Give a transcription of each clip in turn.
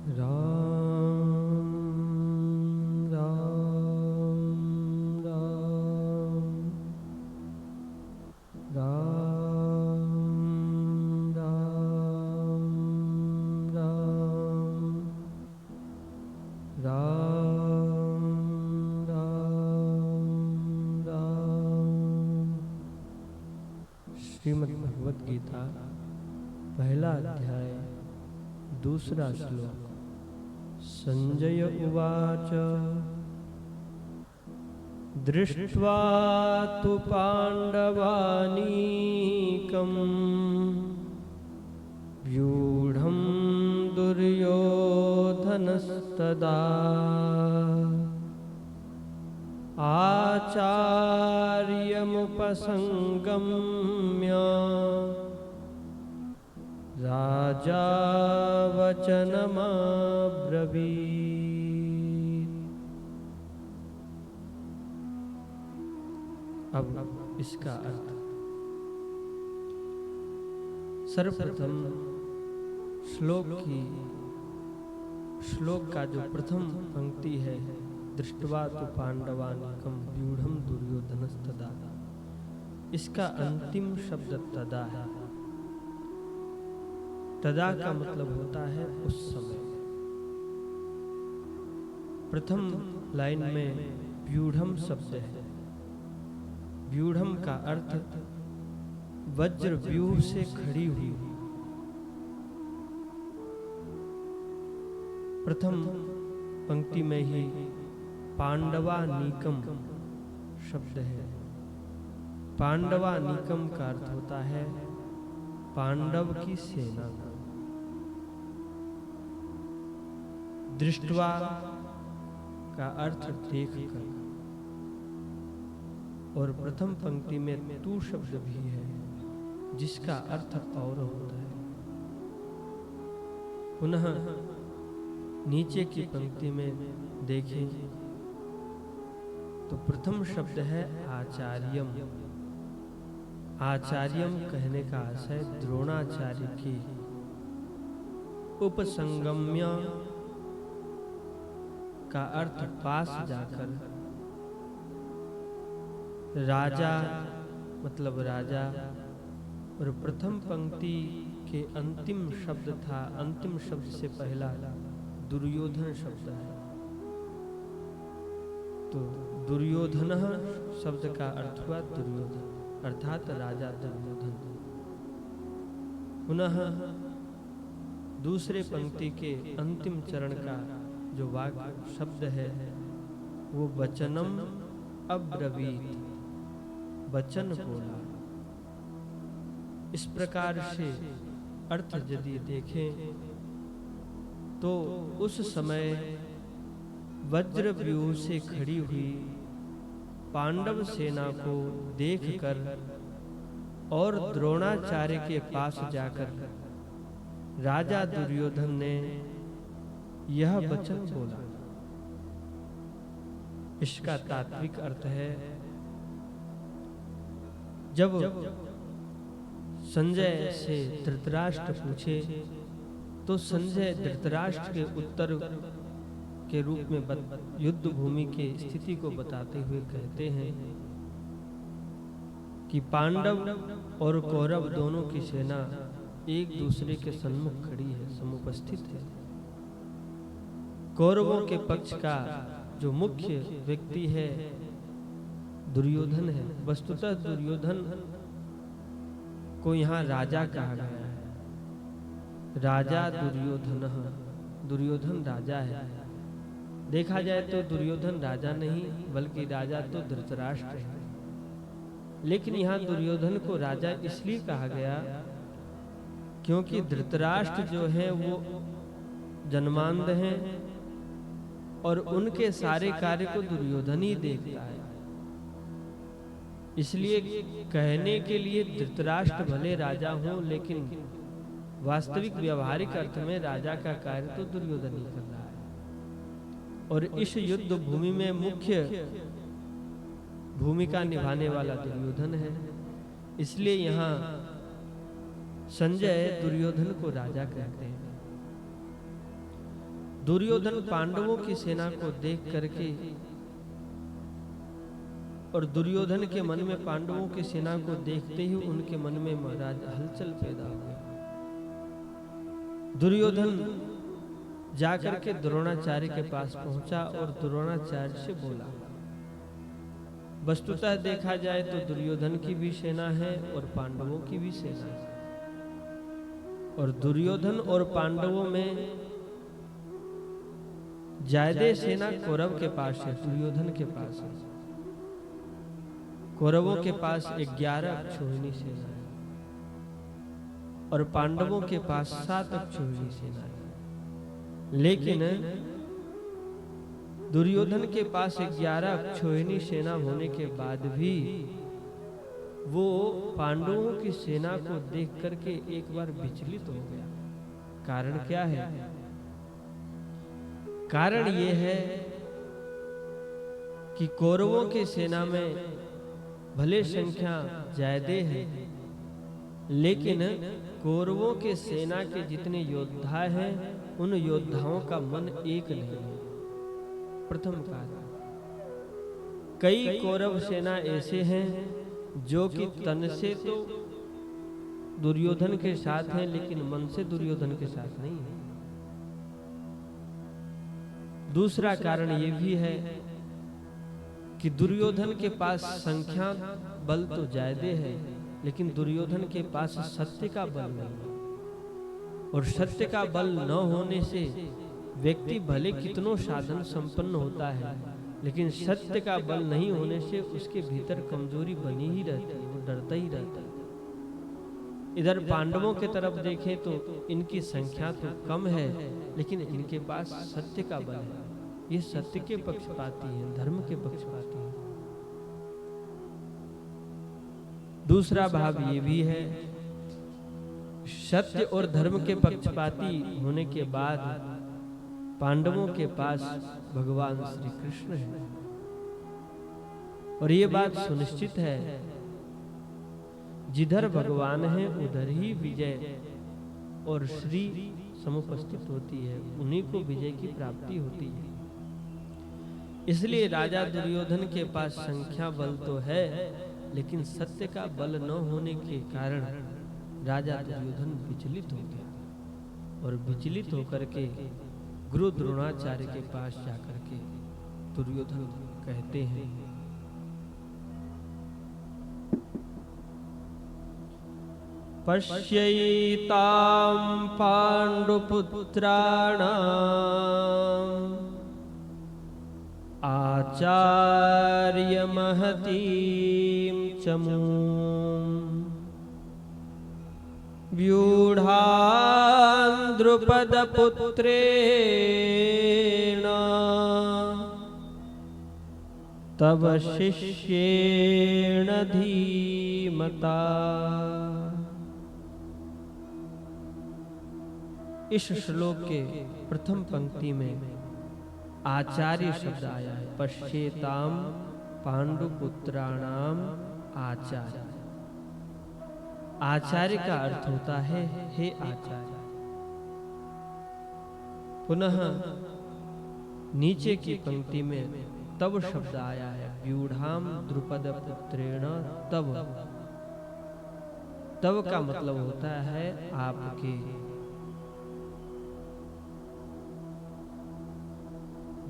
राम राम राम राम राम राम राम राम राम। श्रीमद् भगवद गीता पहला अध्याय दूसरा श्लोक। संजय उवाच दृष्ट्वा तु पाण्डवानीकं व्यूढं दुर्योधनस्तदा आचार्यमुपसंगम्य राजा वचनमब्रवीत्। अब इसका अर्थ। सर्वप्रथम श्लोक का जो प्रथम पंक्ति है, दृष्ट्वा तु पांडवानीकं व्यूढं दुर्योधनस्तदा, इसका अंतिम शब्द तदा है। तदा का मतलब होता है उस समय। प्रथम लाइन में व्यूढ़म शब्द है। व्यूढ़म का अर्थ वज्र व्यूह से खड़ी हुई। प्रथम पंक्ति में ही पांडवानीकम शब्द है। पांडवानीकम का अर्थ होता है पांडव की सेना। दृष्टवा का अर्थ देखकर, और प्रथम पंक्ति में तू शब्द भी है जिसका अर्थ और होता है। पुनः नीचे की पंक्ति में देखें तो प्रथम शब्द है आचार्यम। आचार्यम कहने का आशय द्रोणाचार्य की उपसंगम्य का अर्थ पास जाकर। राजा मतलब राजा, और प्रथम पंक्ति के अंतिम शब्द था, अंतिम शब्द से पहला दुर्योधन शब्द है। तो दुर्योधन शब्द का अर्थ हुआ दुर्योधन, अर्थात राजा दुर्योधन। पुनः दूसरे पंक्ति के अंतिम चरण का जो वाक्य शब्द है वो वचनम अब्रवीत, वचन बोला। इस प्रकार से अर्थ यदि देखें तो उस समय वज्रव्यूह से खड़ी हुई पांडव सेना को देखकर और द्रोणाचार्य के पास जाकर राजा दुर्योधन ने यह वचन बोला। इसका तात्विक अर्थ है, जब संजय से धृतराष्ट्र पूछे तो संजय धृतराष्ट्र के उत्तर के रूप में युद्ध भूमि के स्थिति को बताते हुए कहते हैं कि पांडव और कौरव दोनों की सेना एक दूसरे के सम्मुख खड़ी है, समुपस्थित है। कौरवों के पक्ष का जो मुख्य व्यक्ति है दुर्योधन है। वस्तुतः दुर्योधन को यहाँ राजा कहा गया है। राजा दुर्योधन, दुर्योधन राजा है। देखा जाए तो दुर्योधन राजा नहीं बल्कि राजा तो धृतराष्ट्र है। लेकिन यहाँ दुर्योधन को राजा इसलिए कहा गया क्योंकि धृतराष्ट्र जो है वो जन्मांध हैं और उनके सारे कार्य को दुर्योधन ही देखता है। इसलिए कहने के लिए धृतराष्ट्र भले राजा हो, लेकिन वास्तविक व्यवहारिक अर्थ में राजा का कार्य तो दुर्योधन ही कर रहा है। और इस युद्ध भूमि में मुख्य भूमिका निभाने वाला दुर्योधन है। इसलिए यहाँ संजय दुर्योधन को राजा कहते हैं। दुर्योधन पांडवों की सेना को देख करके और दुर्योधन के मन में पांडवों की सेना को देखते ही उनके मन में महाराज हलचल पैदा हो गई। दुर्योधन जाकर के द्रोणाचार्य के पास पहुंचा और द्रोणाचार्य से बोला। वस्तुतः देखा जाए तो दुर्योधन की भी सेना है और पांडवों की भी सेना है, और दुर्योधन और पांडवों में ज्यादा सेना कौरव के पास है, दुर्योधन के पास है। कौरवों के पास 11 अक्षौहिणी सेना है और पांडवों के पास 7 अक्षौहिणी सेना है। लेकिन दुर्योधन के पास 11 अक्षौहिणी सेना होने के बाद भी वो पांडवों की सेना को देख करके एक बार विचलित हो गया। कारण क्या है? कारण ये है कि कौरवों की सेना में भले संख्या ज्यादा है, लेकिन कौरवों के सेना के जितने योद्धा हैं उन योद्धाओं का मन एक नहीं है। प्रथम कारण, कई कौरव सेना ऐसे हैं जो कि तन से तो दुर्योधन के साथ हैं, लेकिन मन से दुर्योधन के साथ नहीं है। दूसरा कारण ये भी है कि दुर्योधन के पास संख्या बल तो ज्यादा है, लेकिन दुर्योधन के पास सत्य का बल नहीं है। और सत्य का बल न होने से व्यक्ति भले कितनों साधन संपन्न होता है, लेकिन सत्य का बल नहीं होने से उसके भीतर कमजोरी बनी ही रहती है, वो डरता ही रहता है। इधर पांडवों की तरफ देखें तो इनकी संख्या तो कम है, लेकिन इनके पास सत्य का बल है। ये सत्य के पक्षपाती हैं, धर्म के पक्षपाती हैं। दूसरा भाव ये भी है, सत्य और धर्म के पक्षपाती होने के बाद पांडवों के पास भगवान श्री कृष्ण है, और ये बात सुनिश्चित है जिधर भगवान है उधर ही विजय और श्री समुपस्थित होती है, उन्हीं को विजय की प्राप्ति होती है। इसलिए राजा दुर्योधन के पास संख्या बल तो है, लेकिन सत्य का बल न होने के कारण राजा दुर्योधन विचलित हो गया, और विचलित होकर के गुरु द्रोणाचार्य के पास जाकर के दुर्योधन कहते हैं, पश्यैतां पाण्डुपुत्राणाम् आचार्य महतीं चमूं व्यूढ़ां द्रुपदपुत्रेण तव शिष्येण धीमता। इस श्लोक के प्रथम पंक्ति में आचार्य शब्द आया है। पश्येताम पांडुपुत्राणाम आचार्य। आचार्य का अर्थ होता है हे आचार्य। पुनः नीचे की पंक्ति में तब शब्द आया है, व्यूढ़ाम द्रुपद पुत्रेण तब। तब का मतलब होता है आपके।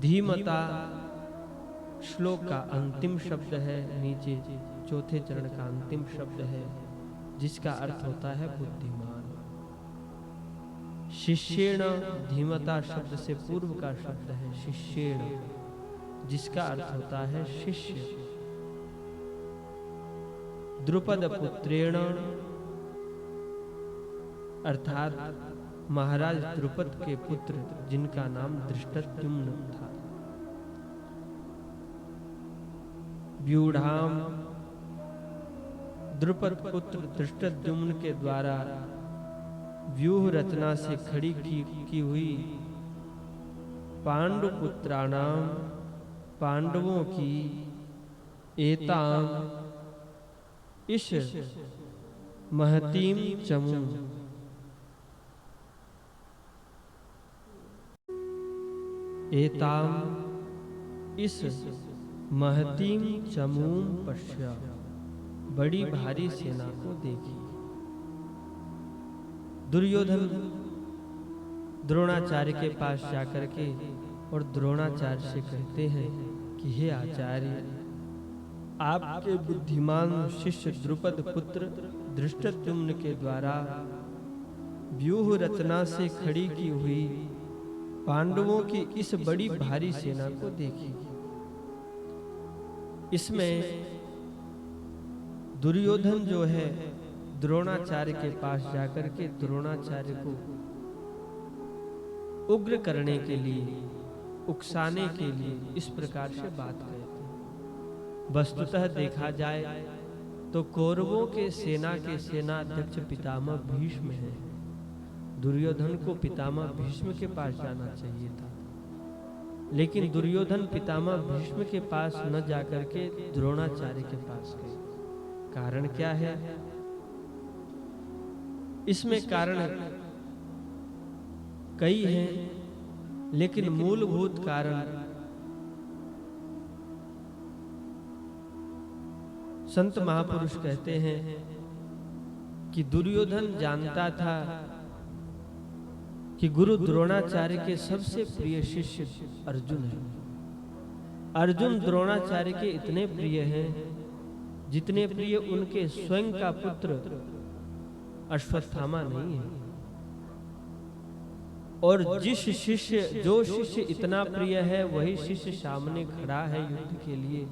धीमता श्लोक का अंतिम शब्द है, नीचे चौथे चरण का अंतिम शब्द है, जिसका अर्थ होता है बुद्धिमान। शिष्येण, धीमता शब्द से पूर्व का शब्द है शिष्येण, जिसका अर्थ होता है शिष्य। द्रुपद पुत्रेण अर्थात महाराज द्रुपद के पुत्र जिनका नाम धृष्टद्युम्न था। व्यूढ़ाम, द्रुपद पुत्र धृष्टद्युम्न के द्वारा व्यूह रचना से खड़ी की हुई पांडुपुत्राणाम, पांडवों की, एताम, इस महतीम चमू, एताम इस महतीम चमूम पश्या, बड़ी भारी सेना को देखी। दुर्योधन द्रोणाचार्य के पास जाकर के और द्रोणाचार्य से कहते हैं कि हे आचार्य, आपके बुद्धिमान शिष्य द्रुपद पुत्र धृष्टद्युम्न के द्वारा व्यूह रचना से खड़ी की हुई पांडवों की इस बड़ी भारी सेना को देखी। इसमें दुर्योधन जो है द्रोणाचार्य के पास जाकर के द्रोणाचार्य को उग्र करने के लिए, उकसाने के लिए इस प्रकार से बात कहते हैं। वस्तुतः देखा जाए तो कौरवों के सेनाध्यक्ष पितामह भीष्म हैं। दुर्योधन को पितामह भीष्म के पास जाना चाहिए था, लेकिन दुर्योधन पितामह भीष्म के पास न जाकर के द्रोणाचार्य के पास गए। कारण क्या है? इसमें कारण कई हैं, लेकिन मूलभूत कारण संत महापुरुष कहते हैं कि दुर्योधन जानता था कि गुरु द्रोणाचार्य के सबसे प्रिय शिष्य अर्जुन है। अर्जुन द्रोणाचार्य के इतने प्रिय हैं जितने प्रिय उनके स्वयं का पुत्र अश्वत्थामा नहीं है। और जो शिष्य इतना प्रिय है वही शिष्य सामने खड़ा है युद्ध के लिए,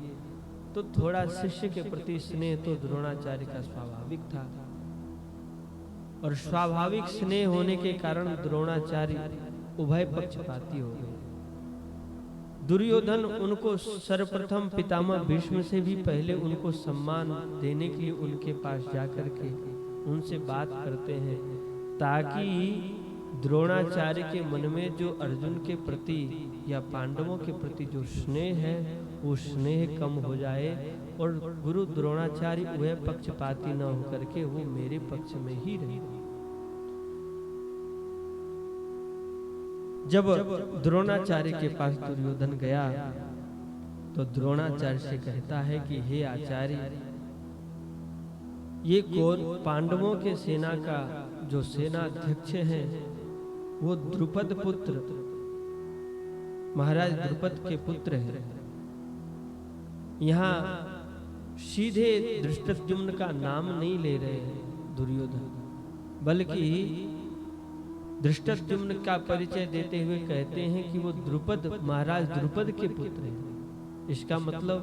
तो थोड़ा शिष्य के प्रति स्नेह तो द्रोणाचार्य का स्वाभाविक था। और स्वाभाविक स्नेह होने के कारण द्रोणाचार्य उभय पक्षपाती हो गए। दुर्योधन उनको सर्वप्रथम पितामह भीष्म से भी पहले उनको सम्मान देने के लिए उनके पास जाकर के उनसे बात करते हैं, ताकि द्रोणाचार्य के मन में जो अर्जुन के प्रति या पांडवों के प्रति जो स्नेह है वो स्नेह कम हो जाए और गुरु द्रोणाचार्य वह पक्षपाती न होकर के वो मेरे पक्ष में ही रहे। जब द्रोणाचार्य के पास दुर्योधन गया तो द्रोणाचार्य से कहता है कि हे आचार्य, ये पांडवों के सेना का जो सेनाध्यक्ष है वो द्रुपद पुत्र, महाराज द्रुपद के पुत्र है। यहाँ सीधे धृष्टद्युम्न का नाम नहीं ले रहे हैं दुर्योधन, बल्कि धृष्टद्युम्न का परिचय देते हुए कहते हैं कि वो द्रुपद, महाराज द्रुपद के पुत्र हैं। इसका मतलब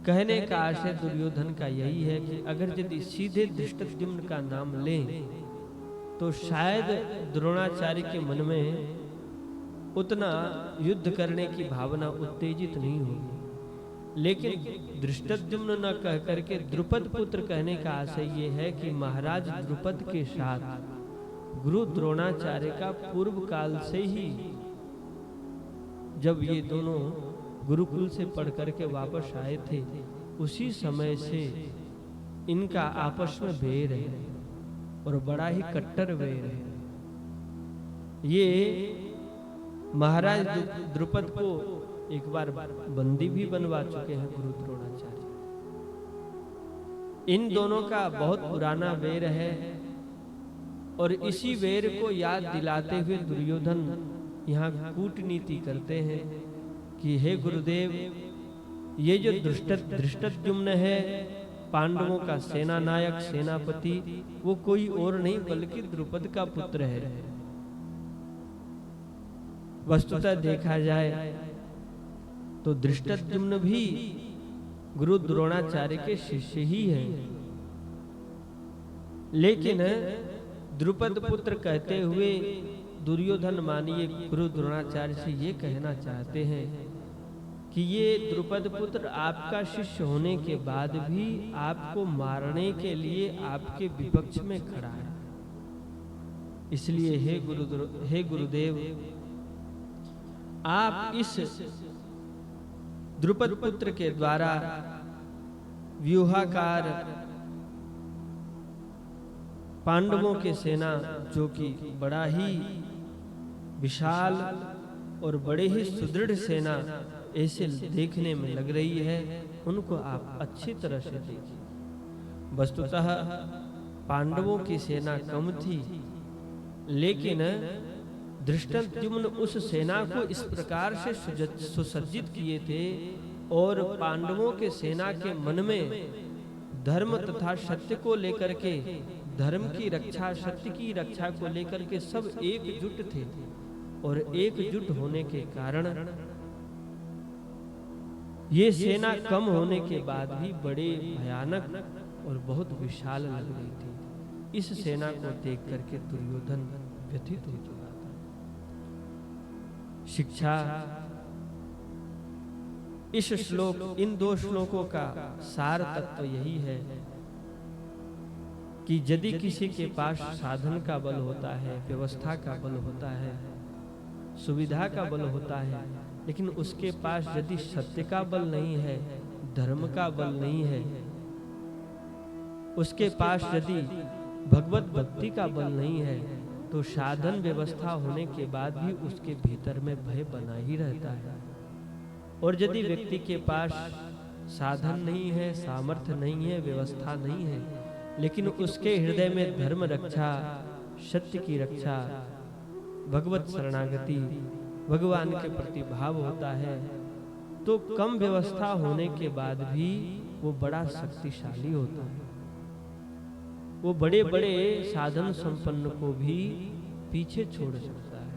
कहने का आशय दुर्योधन का यही है कि अगर यदि सीधे धृष्टद्युम्न का नाम लें तो शायद द्रोणाचार्य के मन में उतना युद्ध करने की भावना उत्तेजित नहीं होगी। लेकिन धृष्टद्युम्न न कह करके द्रुपद पुत्र कहने का आशय ये है कि महाराज द्रुपद के साथ गुरु द्रोणाचार्य का पूर्व काल से ही, जब ये दोनों गुरुकुल से पढ़ करके वापस आए थे, उसी समय से इनका आपस में वैर है और बड़ा ही कट्टर वैर है। ये महाराज द्रुपद को एक बार बंदी भी बनवा चुके हैं गुरु द्रोणाचार्य। इन दोनों का बहुत पुराना वैर है और इसी वैर को याद दिलाते हुए दुर्योधन यहाँ कूटनीति करते हैं कि हे गुरुदेव, ये जो धृष्टद्युम्न है पांडवों का सेना नायक, सेनापति, वो कोई और नहीं बल्कि द्रुपद का पुत्र है। वस्तुतः देखा जाए तो धृष्टद्युम्न भी गुरु द्रोणाचार्य के शिष्य ही हैं, लेकिन द्रुपद पुत्र कहते हुए दुर्योधन मानिए गुरु द्रोणाचार्य से ये कहना चाहते हैं कि ये द्रुपद पुत्र आपका शिष्य होने के बाद भी आपको मारने के लिए आपके विपक्ष में खड़ा है। इसलिए हे गुरुदेव, आप इस द्रुपद पुत्र के द्वारा व्यूहाकार पांडवों के सेना, जो कि बड़ा ही विशाल और बड़े ही सुदृढ़ सेना ऐसे देखने में लग रही है, उनको आप अच्छी तरह से देखिए। वस्तुतः पांडवों की सेना कम थी, लेकिन धृष्टद्युम्न उस सेना को इस प्रकार से सुसज्जित किए थे और पांडवों के सेना के मन में धर्म तथा सत्य को लेकर के, धर्म की रक्षा, सत्य की रक्षा को लेकर के सब एकजुट थे। और एकजुट होने के कारण ये सेना कम होने के बाद भी बड़े भयानक और बहुत विशाल लग रही थी। इस सेना को देख करके दुर्योधन व्यथित हो चुका था। शिक्षा इस श्लोक, इन 2 श्लोकों का सार तत्व यही है कि यदि किसी के पास साधन का बल होता है, व्यवस्था का बल होता है, सुविधा का बल होता है, लेकिन उसके पास यदि सत्य का बल नहीं है, धर्म का बल नहीं है, उसके पास यदि भगवत भक्ति का बल नहीं है, तो साधन व्यवस्था होने के बाद भी उसके भीतर में भय बना ही रहता है। और यदि व्यक्ति के पास साधन नहीं है, सामर्थ्य नहीं है, व्यवस्था नहीं है, लेकिन उसके हृदय में धर्म रक्षा, सत्य की रक्षा, भगवत शरणागति, भगवान के प्रति भाव होता है, तो कम व्यवस्था होने के बाद भी वो बड़ा शक्तिशाली होता है। वो बड़े बड़े साधन संपन्न को भी पीछे छोड़ सकता है।